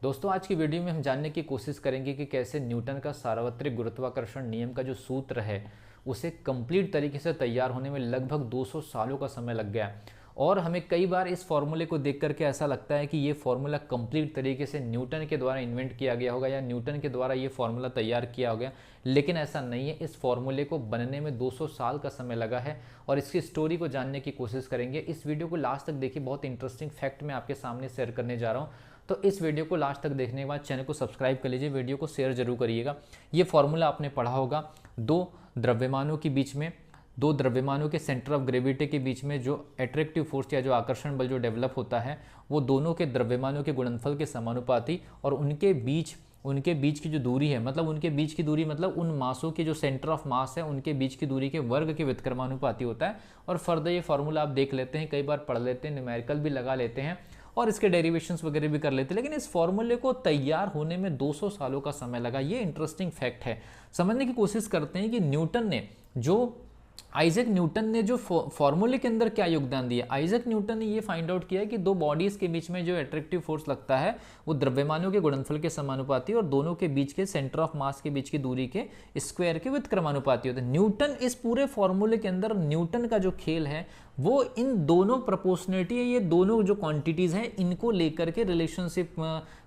दोस्तों आज की वीडियो में हम जानने की कोशिश करेंगे कि कैसे न्यूटन का सार्वत्रिक गुरुत्वाकर्षण नियम का जो सूत्र है उसे कंप्लीट तरीके से तैयार होने में लगभग 200 सालों का समय लग गया। और हमें कई बार इस फॉर्मूले को देख करके ऐसा लगता है कि ये फॉर्मूला कंप्लीट तरीके से न्यूटन के द्वारा इन्वेंट किया गया होगा या न्यूटन के द्वारा ये फॉर्मूला तैयार किया हो गया, लेकिन ऐसा नहीं है। इस फॉर्मूले को बनने में 200 साल का समय लगा है और इसकी स्टोरी को जानने की कोशिश करेंगे। इस वीडियो को लास्ट तक देखिए, बहुत इंटरेस्टिंग फैक्ट मैं आपके सामने शेयर करने जा रहा हूँ। तो इस वीडियो को लास्ट तक देखने के बाद चैनल को सब्सक्राइब कर लीजिए, वीडियो को शेयर जरूर करिएगा। ये फॉर्मूला आपने पढ़ा होगा, दो द्रव्यमानों के सेंटर ऑफ ग्रेविटी के बीच में जो अट्रैक्टिव फोर्स या जो आकर्षण बल जो डेवलप होता है वो दोनों के द्रव्यमानों के गुणनफल के समानुपाती और उनके बीच की जो दूरी है, मतलब उनके बीच की दूरी मतलब उन मासों के जो सेंटर ऑफ मास है उनके बीच की दूरी के वर्ग के व्युत्क्रमानुपाती होता है। और फर्दर ये फॉर्मूला आप देख लेते हैं, कई बार पढ़ लेते हैं, न्यूमेरिकल भी लगा लेते हैं और इसके डेरिवेशंस वगैरह भी कर लेते हैं। लेकिन इस फॉर्मूले को तैयार होने में 200 सालों का समय लगा। ये इंटरेस्टिंग फैक्ट है। समझने की कोशिश करते हैं कि आइजैक न्यूटन ने जो फॉर्मूले के अंदर क्या योगदान दिया। आइजैक न्यूटन ने ये फाइंड आउट किया कि दो बॉडीज के बीच में जो अट्रैक्टिव फोर्स लगता है वो द्रव्यमानों के गुणनफल के समानुपाती और दोनों के बीच के सेंटर ऑफ मास के बीच की दूरी के स्क्वायर के व्युत्क्रमानुपाती होते हैं। न्यूटन इस पूरे फॉर्मूले के अंदर न्यूटन का जो खेल है वो इन दोनों प्रोपोर्शनलिटी है, ये दोनों जो क्वांटिटीज हैं इनको लेकर के रिलेशनशिप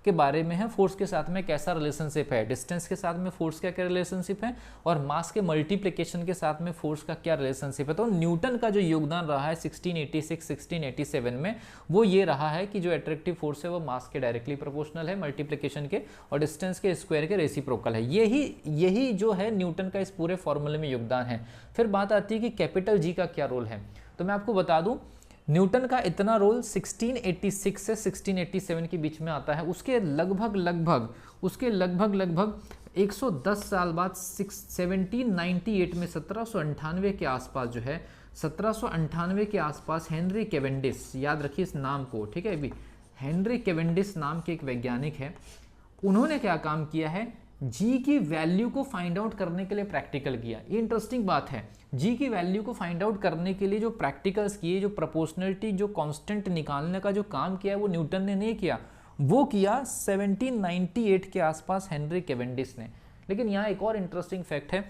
के बारे में है। फोर्स के साथ में कैसा रिलेशनशिप है, डिस्टेंस के साथ में फोर्स का क्या रिलेशनशिप है और मास के मल्टीप्लिकेशन के साथ में फोर्स का क्या रिलेशनशिप है। तो न्यूटन का जो योगदान रहा है 1686-1687 में वो ये रहा है कि जो अट्रैक्टिव फोर्स है वो मास के डायरेक्टली प्रोपोर्शनल है, मल्टीप्लिकेशन के और डिस्टेंस के स्क्वायर के रेसिप्रोकल है। यही जो है न्यूटन का इस पूरे फॉर्मूले में योगदान है। फिर बात आती है कि कैपिटल जी का क्या रोल है। तो मैं आपको बता दूं, न्यूटन का इतना रोल 1686 से 1687 के बीच में आता है। उसके लगभग 110 साल बाद 1798 में 1798 के आसपास जो है 1798 के आसपास हेनरी कैवेंडिश, याद रखिए इस नाम को, ठीक है। अभी हेनरी कैवेंडिश नाम के एक वैज्ञानिक है, उन्होंने क्या काम किया है, जी की वैल्यू को फाइंड आउट करने के लिए प्रैक्टिकल किया। ये इंटरेस्टिंग बात है, जी की वैल्यू को फाइंड आउट करने के लिए जो प्रैक्टिकल्स किए, जो प्रोपोर्शनलिटी जो कांस्टेंट निकालने का जो काम किया वो न्यूटन ने नहीं किया, वो किया 1798 के आसपास हेनरी कैवेंडिश ने। लेकिन यहाँ एक और इंटरेस्टिंग फैक्ट है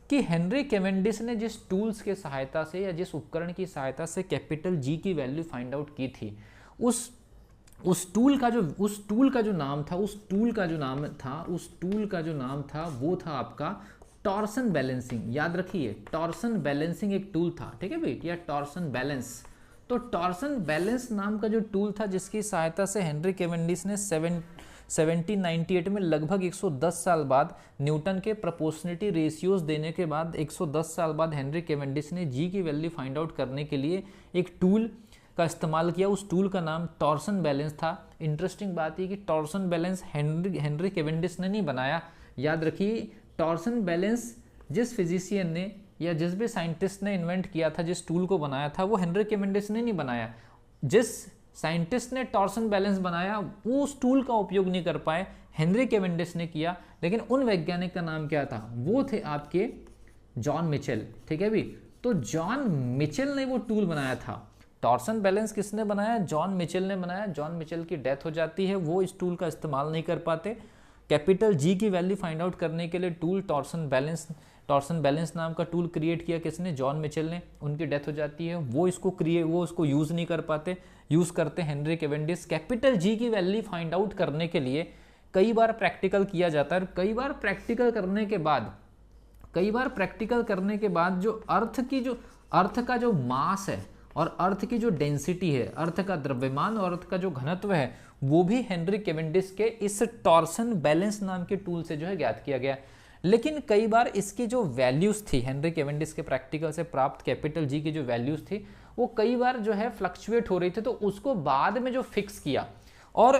कि हेनरी कैवेंडिश ने जिस टूल्स के सहायता से या जिस उपकरण की सहायता से कैपिटल जी की वैल्यू फाइंड आउट की थी, उस टूल का जो नाम था वो था आपका टॉर्सन बैलेंसिंग। याद रखिए, टॉर्सन बैलेंसिंग एक टूल था, ठीक है भाई, या टॉर्सन बैलेंस। तो टॉर्सन बैलेंस नाम का जो टूल था जिसकी सहायता से हेनरी कैवेंडिश ने 1798 में लगभग 110 साल बाद न्यूटन के प्रोपोर्शनलिटी रेशियोज देने के बाद 110 साल बाद हेनरी कैवेंडिश ने जी की वैल्यू फाइंड आउट करने के लिए एक टूल का इस्तेमाल किया। उस टूल का नाम टॉर्सन बैलेंस था। इंटरेस्टिंग बात है कि टॉर्सन बैलेंस हेनरी कैवेंडिश ने नहीं बनाया। याद रखिए, टॉर्सन बैलेंस जिस फिजिशियन ने या जिस भी साइंटिस्ट ने इन्वेंट किया था, जिस टूल को बनाया था, वो हेनरी कैवेंडिश ने नहीं बनाया। जिस साइंटिस्ट ने टॉर्सन बैलेंस बनाया वो उस टूल का उपयोग नहीं कर पाए, हेनरी कैवेंडिश ने किया। लेकिन उन वैज्ञानिक का नाम क्या था, वो थे आपके जॉन मिचेल, ठीक है भी। तो जॉन मिचेल ने वो टूल बनाया था। टॉर्सन बैलेंस किसने बनाया, जॉन मिचेल ने बनाया। जॉन मिचेल की डेथ हो जाती है, वो इस टूल का इस्तेमाल नहीं कर पाते। कैपिटल जी की वैल्यू फाइंड आउट करने के लिए टूल टॉर्सन बैलेंस नाम का टूल क्रिएट किया किसने, जॉन मिचेल ने। उनकी डेथ हो जाती है, वो उसको यूज़ नहीं कर पाते, यूज़ करते हेनरी कैवेंडिश। कैपिटल जी की वैल्यू फाइंड आउट करने के लिए कई बार प्रैक्टिकल किया जाता है और कई बार प्रैक्टिकल करने के बाद जो अर्थ का जो मास है और अर्थ की जो डेंसिटी है, अर्थ का द्रव्यमान और अर्थ का जो घनत्व है, वो भी हेनरी कैवेंडिश के इस टॉर्सन बैलेंस नाम के टूल से जो है ज्ञात किया गया। लेकिन कई बार इसकी जो वैल्यूज थी, हेनरी कैवेंडिश के प्रैक्टिकल से प्राप्त कैपिटल जी की जो वैल्यूज थी वो कई बार जो है फ्लक्चुएट हो रही थी, तो उसको बाद में जो फिक्स किया। और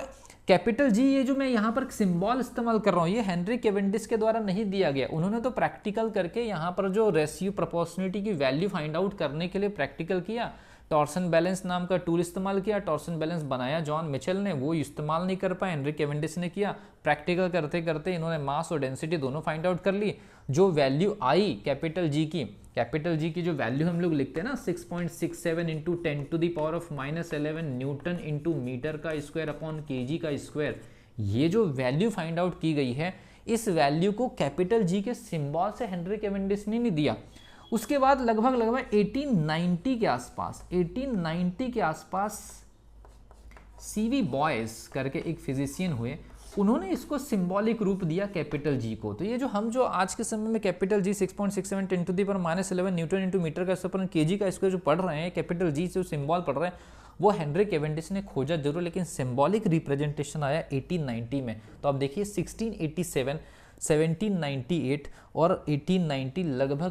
कैपिटल जी, ये जो मैं यहाँ पर सिंबल इस्तेमाल कर रहा हूँ, ये हेनरी कैवेंडिश के द्वारा नहीं दिया गया। उन्होंने तो प्रैक्टिकल करके यहाँ पर जो रेशियो प्रोपोर्शनलिटी की वैल्यू फाइंड आउट करने के लिए प्रैक्टिकल किया, टॉर्सन बैलेंस नाम का टूल इस्तेमाल किया। टॉर्सन बैलेंस बनाया जॉन मिचेल ने, वो इस्तेमाल नहीं कर पाए, हेनरी कैवेंडिश ने किया। प्रैक्टिकल करते करते इन्होंने मास और डेंसिटी दोनों फाइंड आउट कर ली। जो वैल्यू आई कैपिटल जी की जो वैल्यू हम लोग लिखते हैं ना 6.67 × 10⁻⁻11 न्यूटन इंटू मीटर का स्क्वायर अपॉन केजी का स्क्वायर, ये जो वैल्यू फाइंड आउट की गई है, इस वैल्यू को कैपिटल जी के सिंबल से हेनरी कैवेंडिश ने नहीं दिया। उसके बाद लगभग 1890 के आसपास सीवी बॉयस करके एक फिजिशियन हुए, उन्होंने इसको सिंबॉलिक रूप दिया कैपिटल जी को। तो ये जो आज के समय में capital G 6.67 10 to the power -11 newton into metre का स्क्वायर केजी का स्क्वायर जो पढ़ रहे हैं, कैपिटल जी से जो सिंबल पढ़ रहे हैं, वो हेनरी कैवेंडिश ने खोजा जरूर, लेकिन सिंबॉलिक रिप्रेजेंटेशन आया 1890 में। तो आप देखिए 1687, 1798 और 1890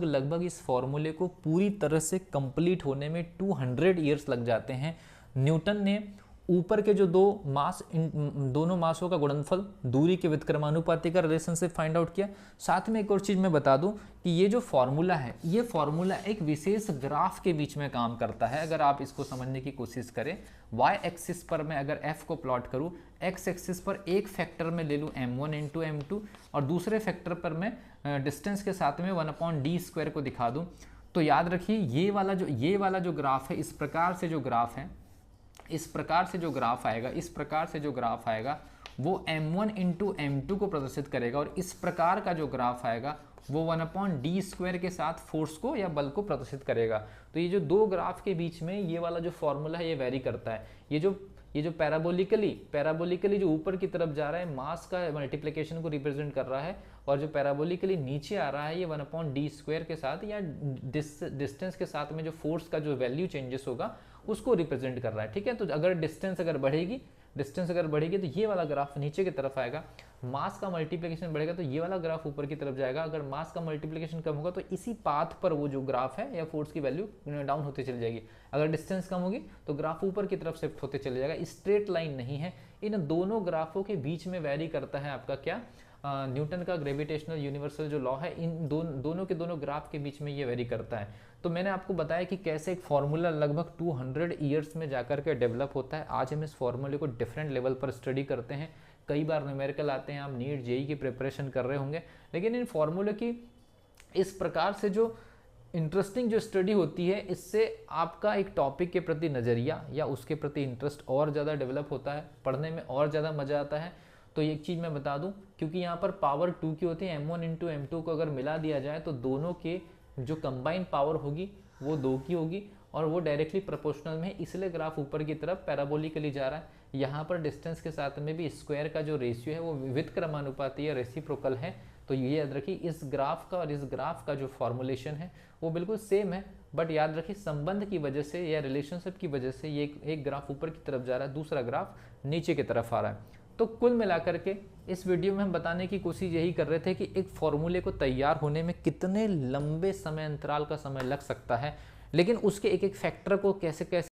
लगभग इस फॉर्मूले को पूरी तरह से कंप्लीट होने में 200 ईयर्स लग जाते हैं। न्यूटन ने ऊपर के जो दोनों मासों का गुणनफल, दूरी के व्युत्क्रमानुपाती का रिलेशनशिप फाइंड आउट किया। साथ में एक और चीज मैं बता दूं कि ये जो फॉर्मूला है, ये फॉर्मूला एक विशेष ग्राफ के बीच में काम करता है। अगर आप इसको समझने की कोशिश करें, y एक्सिस पर मैं अगर f को प्लॉट करूं, x एक्सिस पर एक फैक्टर में ले लूं m1 इंटू m2 और दूसरे फैक्टर पर मैं डिस्टेंस के साथ में 1/d² को दिखा दूं, तो याद रखिए ये वाला जो ग्राफ है, इस प्रकार से जो ग्राफ आएगा वो m1 इंटू m2 को प्रदर्शित करेगा, और इस प्रकार का जो ग्राफ आएगा वो 1/d² के साथ फोर्स को या बल को प्रदर्शित करेगा। तो ये जो दो ग्राफ के बीच में ये वाला जो फॉर्मूला है ये वेरी करता है। ये जो पैराबोलिकली जो ऊपर की तरफ जा रहा है, मास का मल्टीप्लिकेशन को रिप्रेजेंट कर रहा है, और जो पैराबोलिकली नीचे आ रहा है ये 1/d² के साथ या डिस्टेंस के साथ में जो फोर्स का जो वैल्यू चेंजेस होगा उसको रिप्रेजेंट कर रहा है। ठीक है, तो अगर डिस्टेंस अगर बढ़ेगी तो ये वाला ग्राफ नीचे की तरफ आएगा, मास का मल्टीप्लिकेशन बढ़ेगा तो ये वाला ग्राफ ऊपर की तरफ जाएगा। अगर मास का मल्टीप्लिकेशन कम होगा तो इसी पाथ पर वो जो ग्राफ है या फोर्स की वैल्यू डाउन होते चली जाएगी। अगर डिस्टेंस कम होगी तो ग्राफ ऊपर की तरफ शिफ्ट होते चले जाएगा। स्ट्रेट लाइन नहीं है, इन दोनों ग्राफों के बीच में वैरी करता है आपका क्या, न्यूटन का ग्रेविटेशनल यूनिवर्सल जो लॉ है, इन दोनों के दोनों ग्राफ के बीच में ये वेरी करता है। तो मैंने आपको बताया कि कैसे एक फॉर्मूला लगभग 200 ईयर्स में जाकर के डेवलप होता है। आज हम इस फॉर्मूले को डिफरेंट लेवल पर स्टडी करते हैं, कई बार न्यूमेरिकल आते हैं, आप नीट जेई की प्रिपरेशन कर रहे होंगे, लेकिन इन फॉर्मूले की इस प्रकार से जो इंटरेस्टिंग जो स्टडी होती है, इससे आपका एक टॉपिक के प्रति नज़रिया या उसके प्रति इंटरेस्ट और ज़्यादा डेवलप होता है, पढ़ने में और ज़्यादा मज़ा आता है। तो एक चीज़ मैं बता दूं, क्योंकि यहाँ पर पावर 2 की होती है, m1 इंटू m2 को अगर मिला दिया जाए तो दोनों के जो कंबाइंड पावर होगी वो 2 की होगी, और वो डायरेक्टली प्रोपोर्शनल में है, इसलिए ग्राफ ऊपर की तरफ पैराबोलिकली जा रहा है। यहाँ पर डिस्टेंस के साथ में भी स्क्वायर का जो रेशियो है वो व्युत्क्रमानुपाती या रेसिप्रोकल है। तो ये याद रखिए, इस ग्राफ का और इस ग्राफ का जो फॉर्मुलेशन है वो बिल्कुल सेम है, बट याद रखिए संबंध की वजह से या रिलेशनशिप की वजह से ये एक ग्राफ ऊपर की तरफ जा रहा है, दूसरा ग्राफ नीचे की तरफ आ रहा है। तो कुल मिलाकर के इस वीडियो में हम बताने की कोशिश यही कर रहे थे कि एक फॉर्मूले को तैयार होने में कितने लंबे समय अंतराल का समय लग सकता है, लेकिन उसके एक एक फैक्टर को कैसे कैसे